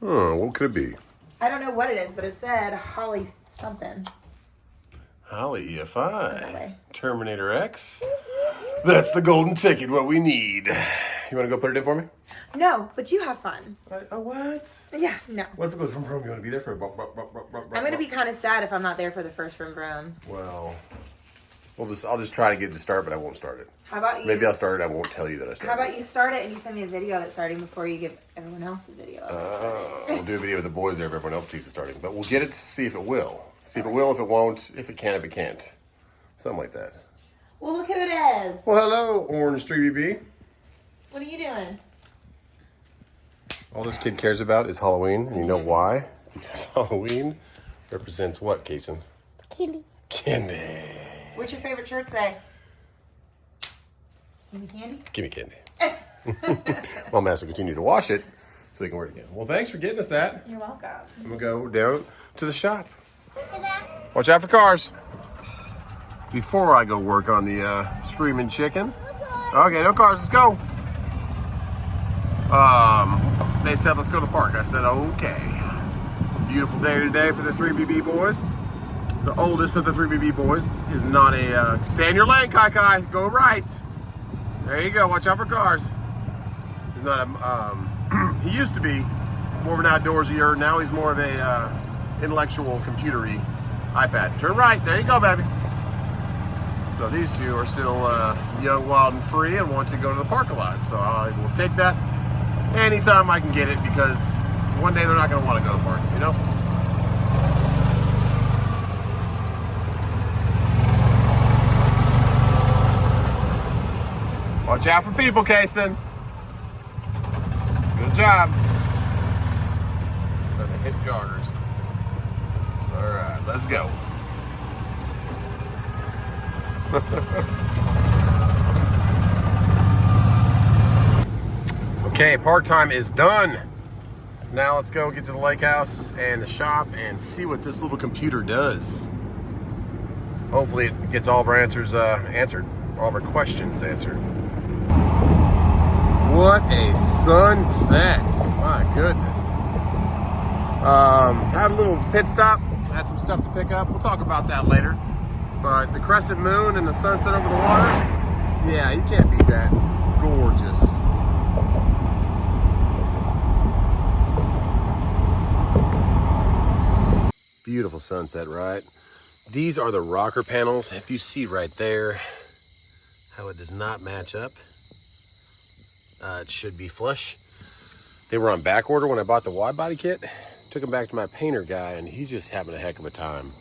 Oh, what could it be? I don't know what it is, but it said HOLLEY something. HOLLEY EFI. Terminator X. That's the golden ticket, what we need. You want to go put it in for me? No, but you have fun. What? Yeah, no. What if it goes from you want to be there for a I'm going to be kind of sad if I'm not there for the first vroom. Well, I'll just try to get it to start, but I won't start it. How about you? Maybe I'll start it. I won't tell you that I started. How about you start it and you send me a video of it starting before you give everyone else a video of it We'll do a video with the boys there if everyone else sees it starting. But we'll get it to see if it will. See if it will, if it won't, if it can, if it can't. Something like that. Well, look who it is. Well, hello, Orange 3BB. What are you doing? All this kid cares about is Halloween. And you know why? Because Halloween represents what, Kason? Candy. Candy. What's your favorite shirt say? Give me candy? Give me candy. Well, I'm going to continue to wash it so we can wear it again. Well, thanks for getting us that. You're welcome. I'm going to go down to the shop. Watch out for cars. Before I go work on the screaming chicken. Okay, no cars, let's go. They said, let's go to the park. I said, okay. Beautiful day today for the 3BB boys. The oldest of the 3BB boys is not a, stay in your lane, Kai Kai, go right. There you go, watch out for cars. He's not a, he used to be more of an outdoorsy, now he's more of a intellectual computery iPad. Turn right, there you go, baby. So these two are still young, wild, and free and want to go to the park a lot. So I will take that anytime I can get it because one day they're not going to want to go to the park, you know? Watch out for people, Kason. Good job. Trying to hit joggers. All right, let's go. Okay, park time is done. Now let's go get to the lake house and the shop and see what this little computer does. Hopefully it gets all of our answers answered, all of our questions answered. What a sunset, my goodness. Had a little pit stop, had some stuff to pick up. We'll talk about that later. But the crescent moon and the sunset over the water, yeah, you can't beat that. Gorgeous. Beautiful sunset, right? These are the rocker panels. If you see right there how it does not match up, it should be flush. They were on back order when I bought the wide body kit. Took them back to my painter guy and he's just having a heck of a time.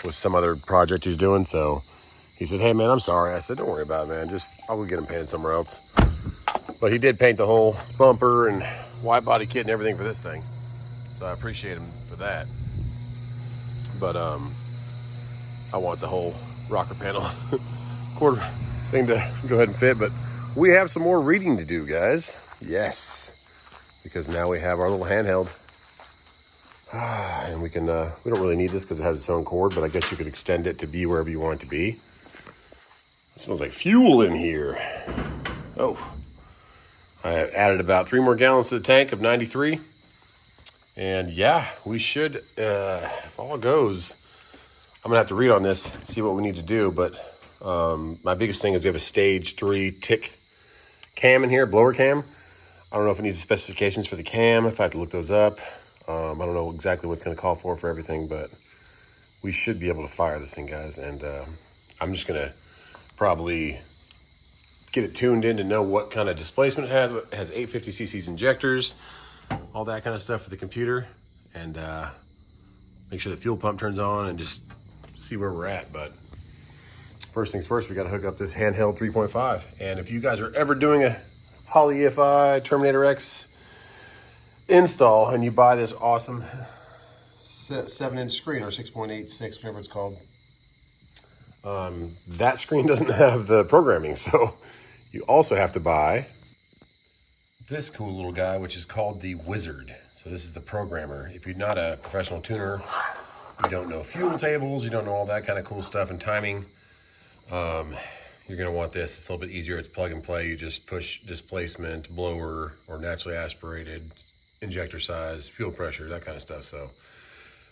With some other project he's doing, so he said, hey man, I'm sorry. I said, don't worry about it, man, I'll go get him painted somewhere else. But he did paint the whole bumper and wide body kit and everything for this thing, so I appreciate him for that. But I want the whole rocker panel quarter thing to go ahead and fit. But we have some more reading to do, guys. Yes, because now we have our little handheld. And we can, we don't really need this because it has its own cord, but I guess you could extend it to be wherever you want it to be. It smells like fuel in here. Oh, I added about 3 more gallons to the tank of 93. And yeah, we should, if all goes, I'm gonna have to read on this, see what we need to do. But my biggest thing is we have a stage 3 tick cam in here, blower cam. I don't know if it needs the specifications for the cam, if I have to look those up. I don't know exactly what it's going to call for everything, but we should be able to fire this thing, guys. And I'm just going to probably get it tuned in to know what kind of displacement it has. It has 850 cc's injectors, all that kind of stuff for the computer, and make sure the fuel pump turns on and just see where we're at. But first things first, we got to hook up this handheld 3.5. And if you guys are ever doing a HOLLEY EFI Terminator X install and you buy this awesome 7-inch screen, or 6.86, whatever it's called, that screen doesn't have the programming, so you also have to buy this cool little guy, which is called the Wizard. So this is the programmer. If you're not a professional tuner, you don't know fuel tables, you don't know all that kind of cool stuff and timing, you're going to want this. It's a little bit easier. It's plug and play. You just push displacement, blower, or naturally aspirated, injector size, fuel pressure, that kind of stuff. So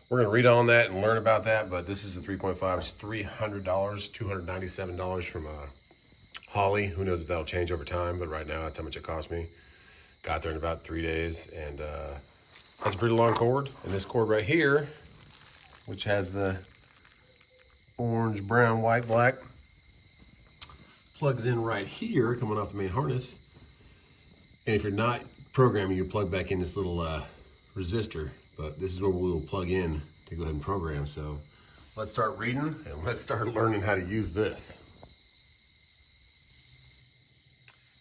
we're going to read on that and learn about that. But this is a 3.5. It's $300, $297 from HOLLEY. Who knows if that'll change over time, but right now that's how much it cost me. Got there in about 3 days, and has a pretty long cord. And this cord right here, which has the orange, brown, white, black, plugs in right here, coming off the main harness. And if you're not programming, you plug back in this little resistor, but this is where we will plug in to go ahead and program. So let's start reading and let's start learning how to use this.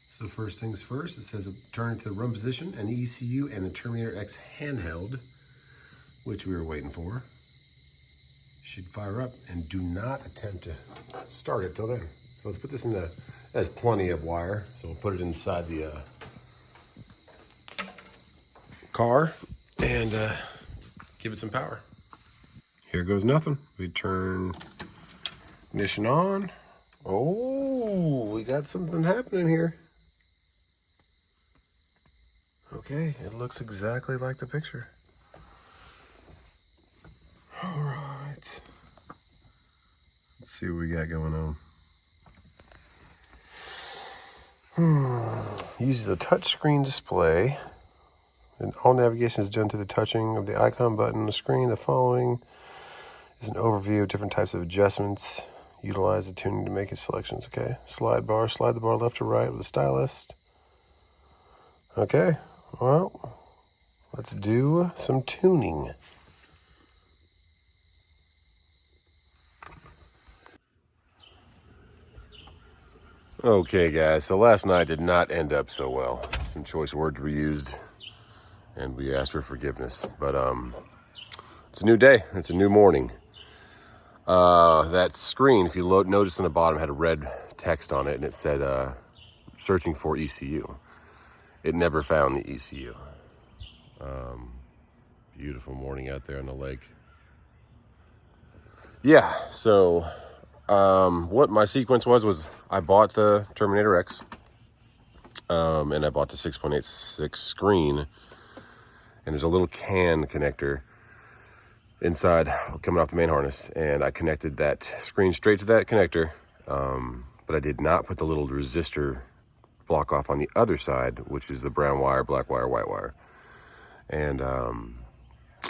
So first things first, it says turn to the run position and the ECU and the Terminator X handheld, which we were waiting for, should fire up, and do not attempt to start it till then. So let's put this in the, has plenty of wire, so we'll put it inside the car and give it some power. Here goes nothing. We turn ignition on. Oh, we got something happening here. Okay, it looks exactly like the picture. All right. Let's see what we got going on. Uses a touchscreen display. And all navigation is done through the touching of the icon button on the screen. The following is an overview of different types of adjustments. Utilize the tuning to make its selections. Okay. Slide the bar left to right with a stylus. Okay. Well, let's do some tuning. Okay, guys. So last night did not end up so well. Some choice words were used, and we asked for forgiveness. But it's a new day. It's a new morning. That screen, if you notice on the bottom, had a red text on it, and it said searching for ECU. It never found the ECU. Beautiful morning out there on the lake. Yeah, so what my sequence was I bought the Terminator X, and I bought the 6.86 screen, and there's a little CAN connector inside coming off the main harness, and I connected that screen straight to that connector, but I did not put the little resistor block off on the other side, which is the brown wire, black wire, white wire. And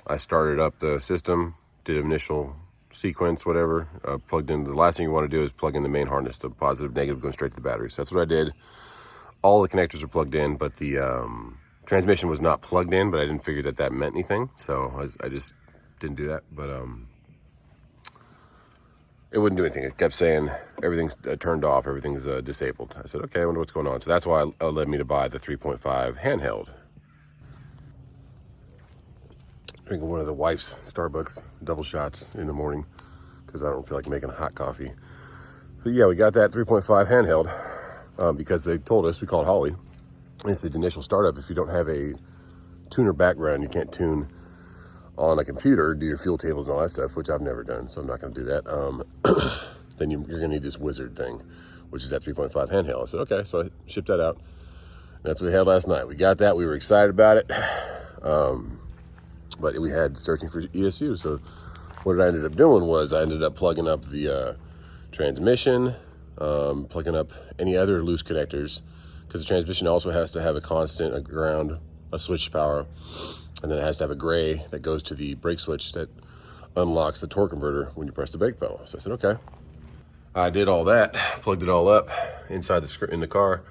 I started up the system, did initial sequence, whatever, plugged in. The last thing you want to do is plug in the main harness, the positive, negative going straight to the battery. So that's what I did. All the connectors are plugged in, but the transmission was not plugged in, but I didn't figure that that meant anything. So I just didn't do that, but it wouldn't do anything. It kept saying everything's turned off, everything's disabled. I said, okay, I wonder what's going on. So that's why it led me to buy the 3.5 handheld. Drinking one of the wife's Starbucks double shots in the morning because I don't feel like making a hot coffee. But yeah, we got that 3.5 handheld because they told us, we called HOLLEY. It's the initial startup. If you don't have a tuner background, you can't tune on a computer, do your fuel tables and all that stuff, which I've never done, so I'm not going to do that. Then you're going to need this wizard thing, which is that 3.5 handheld. I said, okay, so I shipped that out. That's what we had last night. We got that. We were excited about it. But we had searching for ECU. So what I ended up doing was I ended up plugging up the transmission, plugging up any other loose connectors, because the transmission also has to have a constant, a ground, a switch power, and then it has to have a gray that goes to the brake switch that unlocks the torque converter when you press the brake pedal. So I said, okay. I did all that, plugged it all up inside in the car,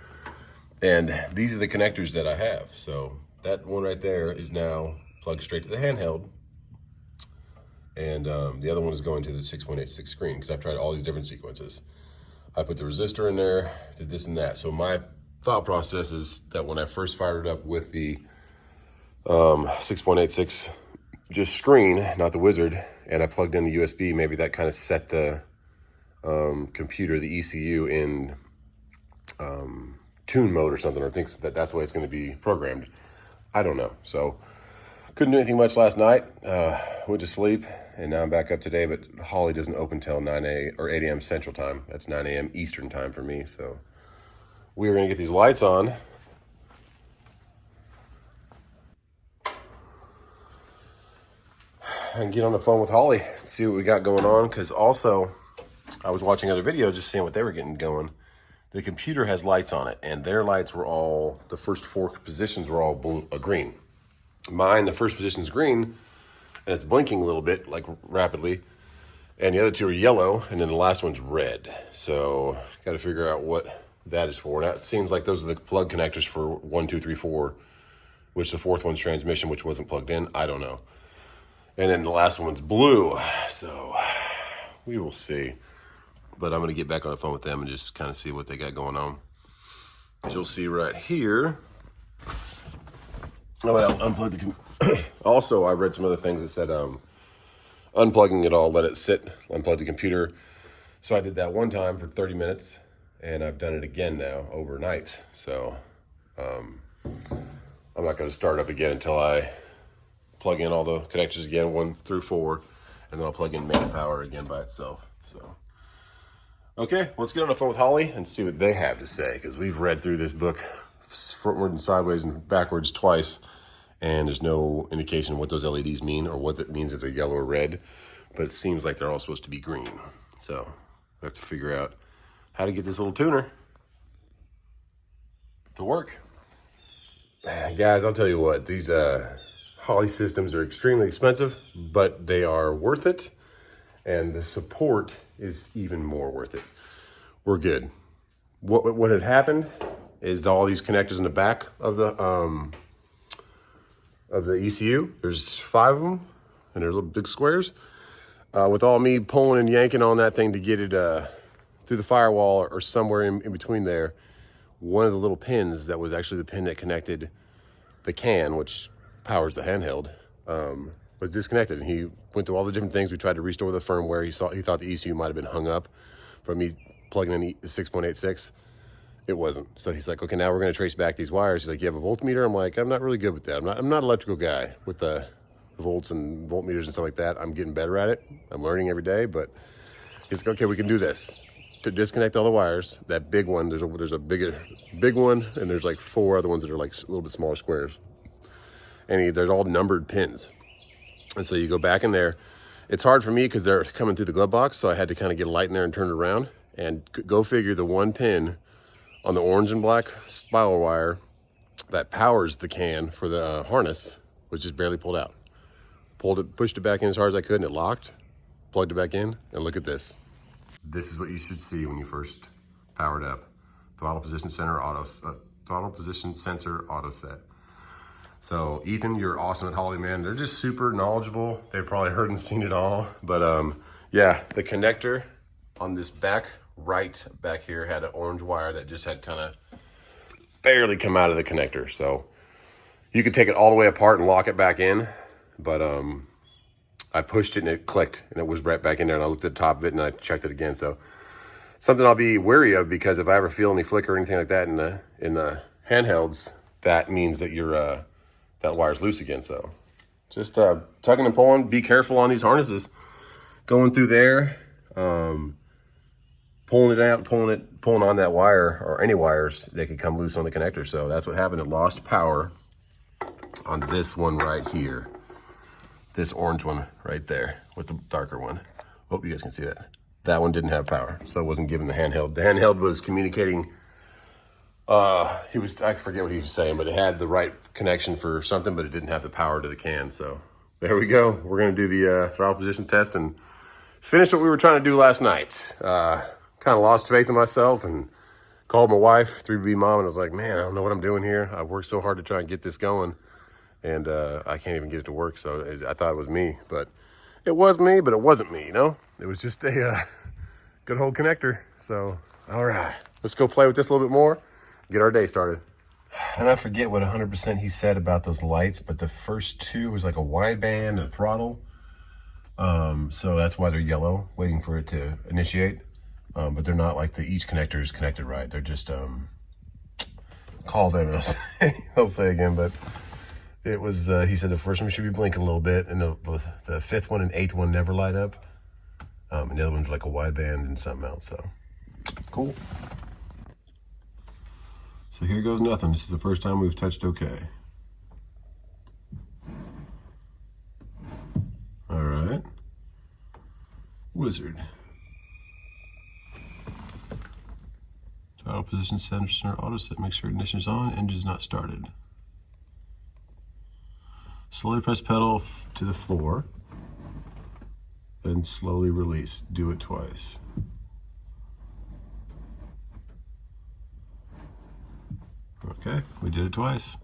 and these are the connectors that I have. So that one right there is now plugged straight to the handheld, and the other one is going to the 6.86 screen because I've tried all these different sequences. I put the resistor in there, did this and that. So my thought process is that when I first fired it up with the 6.86 just screen, not the wizard, and I plugged in the USB, maybe that kind of set the computer, the ECU, in tune mode or something, or thinks that that's the way it's going to be programmed. I don't know. So couldn't do anything much last night. Went to sleep, and now I'm back up today, but HOLLEY doesn't open till 9 a.m. or 8 a.m. Central Time. That's 9 a.m. Eastern Time for me. So we are going to get these lights on. and get on the phone with Holly, see what we got going on. Because also, I was watching other videos, just seeing what they were getting going. The computer has lights on it, and their lights were all, the first 4 positions were all green. Mine, the first position's green, and it's blinking a little bit, like rapidly. And the other 2 are yellow, and then the last one's red. So, got to figure out what that is for. Now, it seems like those are the plug connectors for 1, 2, 3, 4, which the 4th one's transmission, which wasn't plugged in. I don't know. And then the last one's blue. So, we will see. But I'm going to get back on the phone with them and just kind of see what they got going on. As you'll see right here. Oh, I'll unplug the also, I read some other things that said unplugging it all, let it sit, unplug the computer. So I did that one time for 30 minutes, and I've done it again now overnight. So I'm not going to start up again until I plug in all the connectors again, 1 through 4, and then I'll plug in main power again by itself. So, okay, let's get on the phone with Holly and see what they have to say, because we've read through this book frontward and sideways and backwards twice, and there's no indication what those LEDs mean or what that means if they're yellow or red, but it seems like they're all supposed to be green. So we have to figure out how to get this little tuner to work. Guys, I'll tell you what, these Holley systems are extremely expensive, but they are worth it, and the support is even more worth it. We're good. What had happened is all these connectors in the back of the ECU. There's 5 of them, and they're little big squares. With all me pulling and yanking on that thing to get it through the firewall or somewhere in between there, one of the little pins that was actually the pin that connected the CAN, which powers the handheld, was disconnected. And he went through all the different things. We tried to restore the firmware. He thought the ECU might have been hung up from me plugging in the 6.86. It wasn't. So he's like, okay, now we're going to trace back these wires. He's like, you have a voltmeter? I'm like, I'm not really good with that. I'm not an electrical guy with the volts and voltmeters and stuff like that. I'm getting better at it. I'm learning every day, but he's like, okay, we can do this. To disconnect all the wires, that big one, there's a big one, and there's like 4 other ones that are like a little bit smaller squares. And there's all numbered pins. And so you go back in there. It's hard for me because they're coming through the glove box, so I had to kind of get a light in there and turn it around. And go figure, the one pin on the orange and black spiral wire that powers the CAN for the harness was just barely pulled out. Pushed it back in as hard as I could, and it locked. Plugged it back in, and look at this. This is what you should see when you first power it up. Throttle position sensor auto set. So Ethan, you're awesome at Holley, man. They're just super knowledgeable. They've probably heard and seen it all. But yeah, the connector on this back here had an orange wire that just had kind of barely come out of the connector. So you could take it all the way apart and lock it back in. But I pushed it and it clicked and it was right back in there, and I looked at the top of it and I checked it again. So something I'll be wary of, because if I ever feel any flicker or anything like that in the handhelds, that means that that wire's loose again. So just tugging and pulling. Be careful on these harnesses. Going through there, pulling it out, pulling on that wire, or any wires that could come loose on the connector. So that's what happened. It lost power on this one right here. This orange one right there with the darker one. Hope you guys can see that. That one didn't have power, so it wasn't given the handheld. The handheld was communicating. I forget what he was saying, but it had the right connection for something, but it didn't have the power to the CAN. So there we go. We're gonna do the throttle position test and finish what we were trying to do last night. Kind of lost faith in myself and called my wife, 3B mom, and I was like, man, I don't know what I'm doing here. I've worked so hard to try and get this going, and I can't even get it to work. So I thought it was me, but it was me, but it wasn't me, you know? It was just a good old connector. So, all right, let's go play with this a little bit more, get our day started. And I forget what 100% he said about those lights, but the first 2 was like a wideband and a throttle. So that's why they're yellow, waiting for it to initiate. But they're not like each connector is connected right. They're just, call them and I'll say again, but it was, he said the first one should be blinking a little bit, and the 5th one and 8th one never light up. And the other one's like a wideband and something else, so cool. So here goes nothing. This is the first time we've touched okay. All right. Wizard. Throttle position center auto set. Make sure ignition is on, engine is not started. Slowly press pedal to the floor, then slowly release. Do it twice. Okay, we did it twice.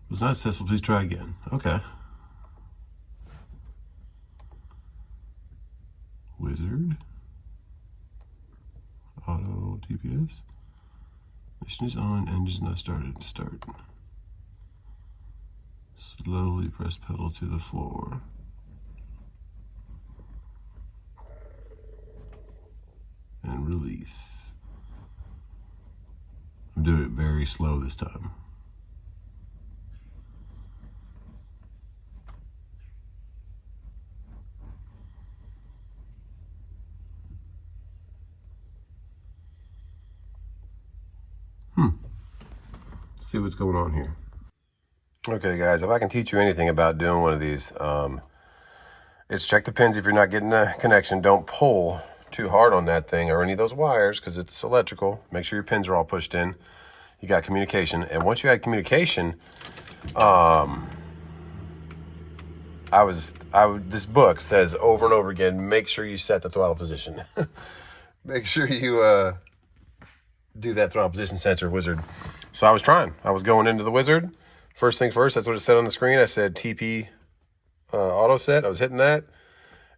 Was not successful, please try again. Okay. Wizard. Auto DPS. Ignition is on, engine's not started. Start. Slowly press pedal to the floor. And release. I'm doing it very slow this time. See what's going on here. Okay guys, if I can teach you anything about doing one of these, it's check the pins if you're not getting a connection. Don't pull too hard on that thing or any of those wires because it's electrical. Make sure your pins are all pushed in. You got communication, and once you had communication, this book says over and over again, make sure you set the throttle position. Make sure you do that throttle position sensor, Wizard. So I was trying. I was going into the Wizard. First thing first, that's what it said on the screen. I said TP auto set. I was hitting that.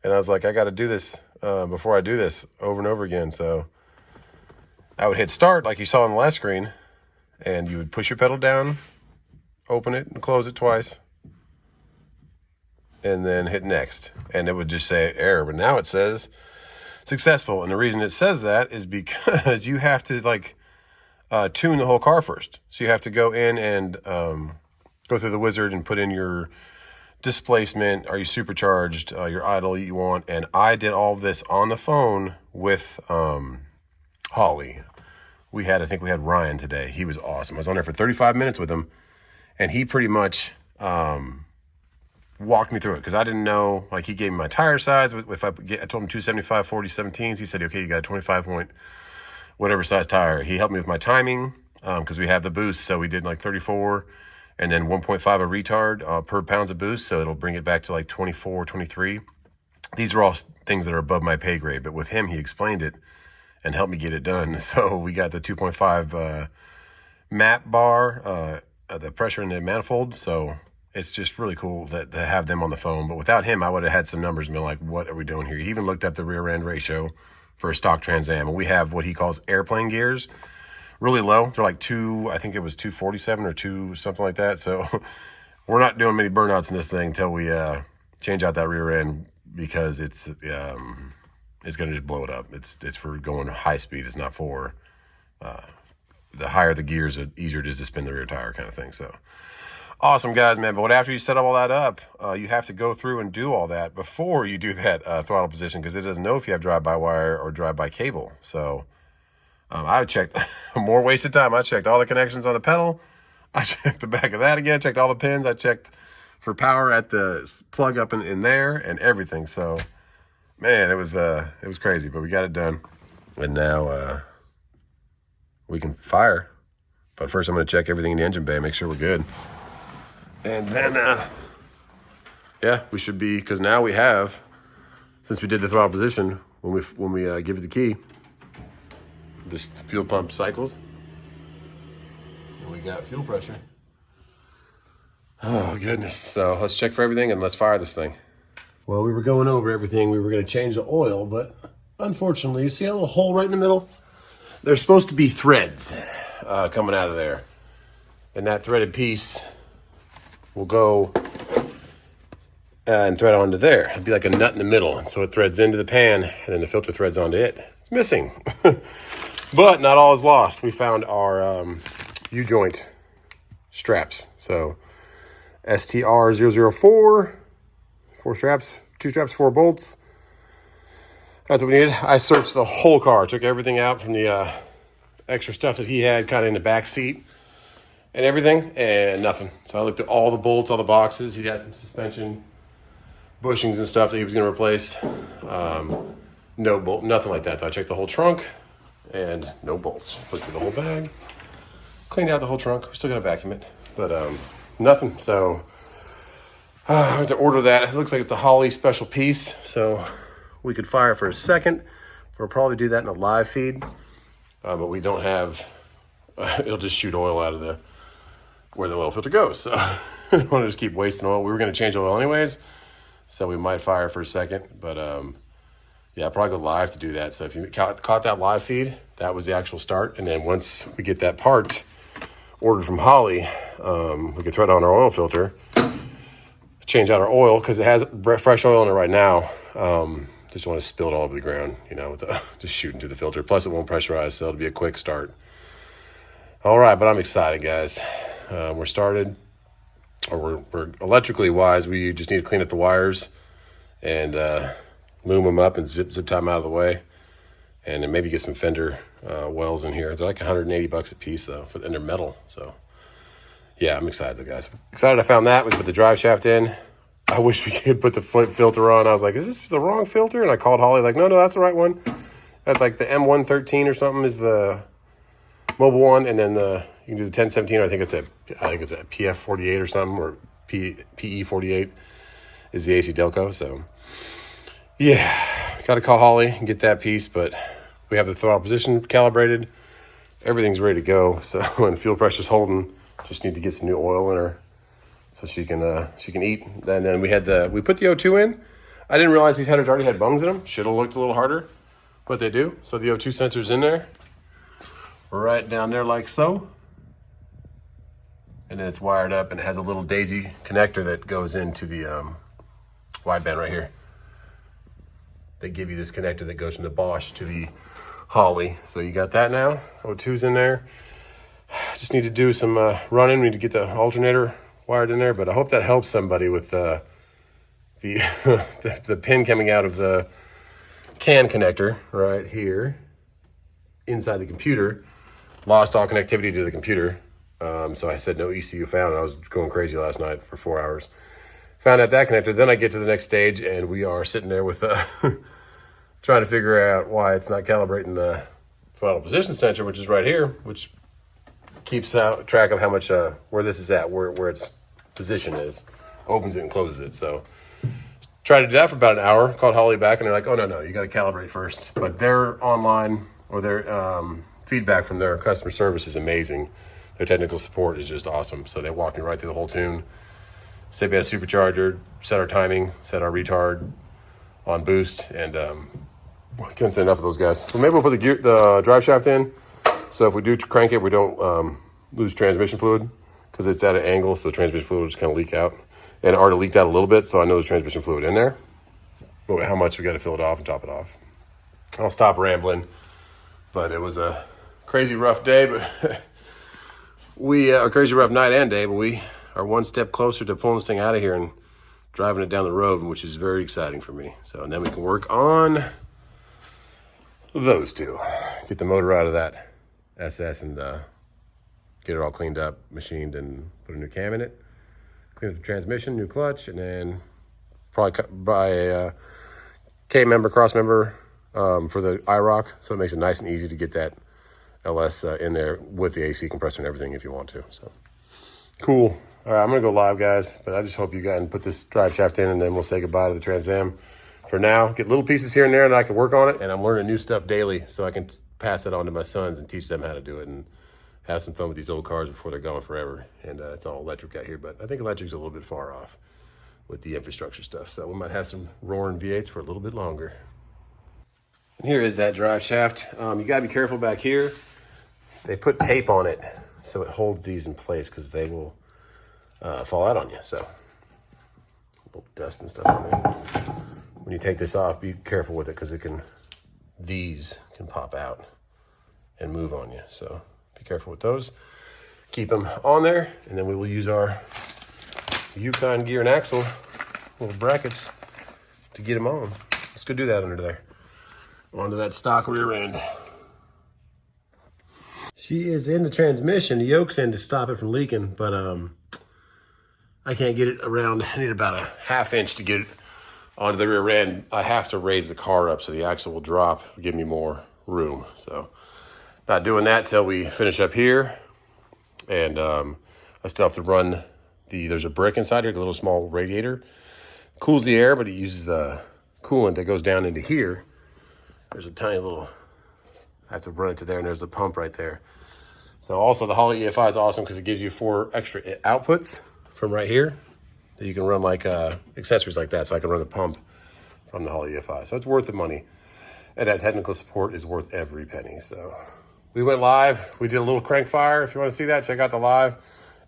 And I was like, I got to do this before I do this over and over again. So I would hit start like you saw on the last screen. And you would push your pedal down, open it and close it twice. And then hit next. And it would just say error. But now it says successful. And the reason it says that is because you have to like tune the whole car first. So you have to go in and go through the Wizard and put in your displacement. Are you supercharged? Your idle you want. And I did all of this on the phone with HOLLEY. I think we had Ryan today. He was awesome. I was on there for 35 minutes with him. And he pretty much walked me through it because I didn't know, like he gave me my tire size. If I told him 275, 40, 17s, he said, okay, you got a 25 point, whatever size tire. He helped me with my timing because we have the boost. So we did like 34 and then 1.5 a retard per pounds of boost. So it'll bring it back to like 24, 23. These are all things that are above my pay grade, but with him, he explained it and helped me get it done. So we got the 2.5 map bar, the pressure in the manifold. So it's just really cool to have them on the phone. But without him, I would have had some numbers and been like, what are we doing here? He even looked up the rear end ratio for a stock Trans Am. And we have what he calls airplane gears, really low. They're like I think it was 247 or 2 something like that. So we're not doing many burnouts in this thing until we change out that rear end because it's going to just blow it up. It's for going high speed. It's not for the higher the gears, the easier it is to spin the rear tire kind of thing. So awesome, guys, man. But after you set all that up, you have to go through and do all that before you do that throttle position because it doesn't know if you have drive-by-wire or drive-by-cable. So I checked more wasted time. I checked all the connections on the pedal. I checked the back of that again. Checked all the pins. I checked for power at the plug up in there and everything. So, man, it was crazy, but we got it done. And now we can fire. But first I'm going to check everything in the engine bay, make sure we're good. And then, yeah, we should be, because now we have, since we did the throttle position, when we give it the key, this fuel pump cycles. And we got fuel pressure. Oh, goodness. So let's check for everything and let's fire this thing. Well, we were going over everything. We were going to change the oil, but unfortunately, you see that little hole right in the middle? There's supposed to be threads coming out of there. And that threaded piece will go and thread onto there. It'd be like a nut in the middle. And so it threads into the pan and then the filter threads onto it. It's missing. But not all is lost. We found our U-joint straps. So STR004, 4 straps, 2 straps, 4 bolts. That's what we needed. I searched the whole car, took everything out from the extra stuff that he had kind of in the back seat and everything, and nothing. So I looked at all the bolts, all the boxes. He had some suspension bushings and stuff that he was going to replace. No bolt, nothing like that though. I checked the whole trunk and no bolts. Looked through the whole bag, cleaned out the whole trunk. We still got to vacuum it, but nothing. So I have to order that. It looks like it's a HOLLEY special piece, so we could fire for a second. We'll probably do that in a live feed, but we don't have. It'll just shoot oil out of where the oil filter goes. So I don't want to just keep wasting oil. We were going to change oil anyways, so we might fire for a second, but yeah, I'll probably go live to do that. So if you caught that live feed, that was the actual start. And then once we get that part ordered from HOLLEY, we can thread on our oil filter, change out our oil because it has fresh oil in it right now. Just don't want to spill it all over the ground, you know, with just shooting through the filter. Plus it won't pressurize, so it'll be a quick start. All right, but I'm excited, guys. We're started, or we're electrically wise. We just need to clean up the wires and loom them up and zip tie them out of the way, and then maybe get some fender wells in here. They're like 180 bucks a piece though, and they're metal. So yeah, I'm excited though, guys. Excited I found that. We put the drive shaft in. I wish we could put the filter on. I was like, is this the wrong filter? And I called HOLLEY, like, no, that's the right one. That's like the M113 or something is the mobile one, and then you can do the 1017. I think it's a PF48 or something, or PE48 is the AC Delco. So yeah, got to call HOLLEY and get that piece, but we have the throttle position calibrated. Everything's ready to go. So when fuel pressure's holding, just need to get some new oil in her so she can eat. And then we put the O2 in. I didn't realize these headers already had bungs in them. Should have looked a little harder, but they do. So the O2 sensor's in there, right down there like so. And then it's wired up and it has a little daisy connector that goes into the wideband right here. They give you this connector that goes from the Bosch to the HOLLEY. So you got that now. O2's in there. Just need to do some running. We need to get the alternator wired in there, but I hope that helps somebody with the pin coming out of the CAN connector right here inside the computer. Lost all connectivity to the computer. So I said no ECU found. I was going crazy last night for 4 hours. Found out that connector. Then I get to the next stage and we are sitting there with trying to figure out why it's not calibrating the throttle position sensor, which is right here, which keeps track of how much where this is at, where its position is, opens it and closes it. So tried to do that for about an hour, called HOLLEY back, and they're like, oh no, you got to calibrate first. But their online, or their feedback from their customer service is amazing. Their technical support is just awesome. So they walked me right through the whole tune. Said we had a supercharger, set our timing, set our retard on boost, and couldn't say enough of those guys. So maybe we'll put the drive shaft in. So if we do crank it, we don't lose transmission fluid because it's at an angle, so the transmission fluid will just kind of leak out. And it already leaked out a little bit, so I know there's transmission fluid in there. But how much we got to fill it off and top it off. I'll stop rambling. But it was a crazy rough day, but a crazy rough night and day, but we are one step closer to pulling this thing out of here and driving it down the road, which is very exciting for me. So and then we can work on those two. Get the motor out of that SS and get it all cleaned up, machined, and put a new cam in it. Clean up the transmission, new clutch, and then probably buy a K-member, cross-member for the IROC, so it makes it nice and easy to get that LS in there with the AC compressor and everything if you want to. So cool. All right, I'm gonna go live, guys, but I just hope you guys put this drive shaft in, and then we'll say goodbye to the Trans Am for now. Get little pieces here and there, and I can work on it. And I'm learning new stuff daily, so I can pass it on to my sons and teach them how to do it and have some fun with these old cars before they're gone forever. And it's all electric out here, but I think electric's a little bit far off with the infrastructure stuff. So we might have some roaring V8s for a little bit longer. And here is that drive shaft. You gotta be careful back here. They put tape on it so it holds these in place because they will fall out on you. So a little dust and stuff on there. When you take this off, be careful with it because these can pop out and move on you. So be careful with those. Keep them on there, and then we will use our Yukon gear and axle little brackets to get them on. Let's go do that under there. Onto that stock rear end. She is in the transmission. The yoke's in to stop it from leaking, but I can't get it around. I need about a 1/2 inch to get it onto the rear end, I have to raise the car up so the axle will drop, give me more room. So not doing that till we finish up here. And I still have to run there's a brick inside here, a little small radiator. Cools the air, but it uses the coolant that goes down into here. There's a tiny little, I have to run it to there, and there's the pump right there. So also the Holley EFI is awesome because it gives you 4 extra outputs from right here that you can run like accessories like that. So I can run the pump from the Holley EFI. So it's worth the money. And that technical support is worth every penny. So we went live. We did a little crank fire. If you want to see that, check out the live.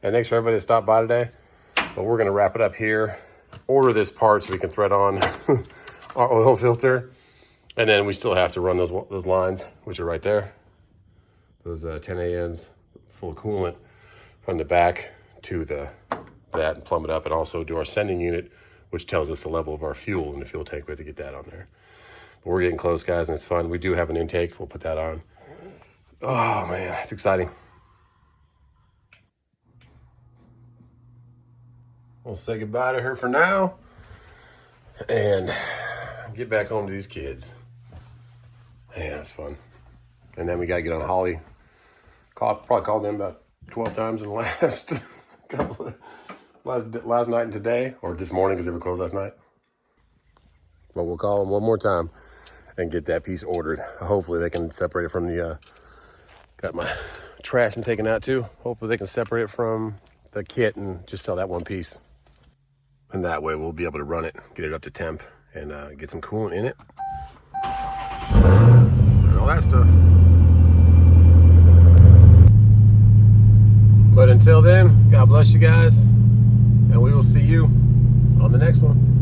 And thanks for everybody that stopped by today. But we're going to wrap it up here. Order this part so we can thread on our oil filter. And then we still have to run those lines, which are right there. Those 10 ANs full of coolant from the back to that and plumb it up. And also do our sending unit, which tells us the level of our fuel in the fuel tank. We have to get that on there. But we're getting close, guys, and it's fun. We do have an intake. We'll put that on. Oh, man, it's exciting. We'll say goodbye to her for now and get back home to these kids. Man, it's fun. And then we got to get on Holley. Probably called them about 12 times in the last last night and today, or this morning because they were closed last night. But we'll call them one more time and get that piece ordered. Hopefully they can separate it from the, got my trash and taken out too. Hopefully they can separate it from the kit and just sell that one piece. And that way we'll be able to run it, get it up to temp, and get some coolant in it. And all that stuff. But until then, God bless you guys, and we will see you on the next one.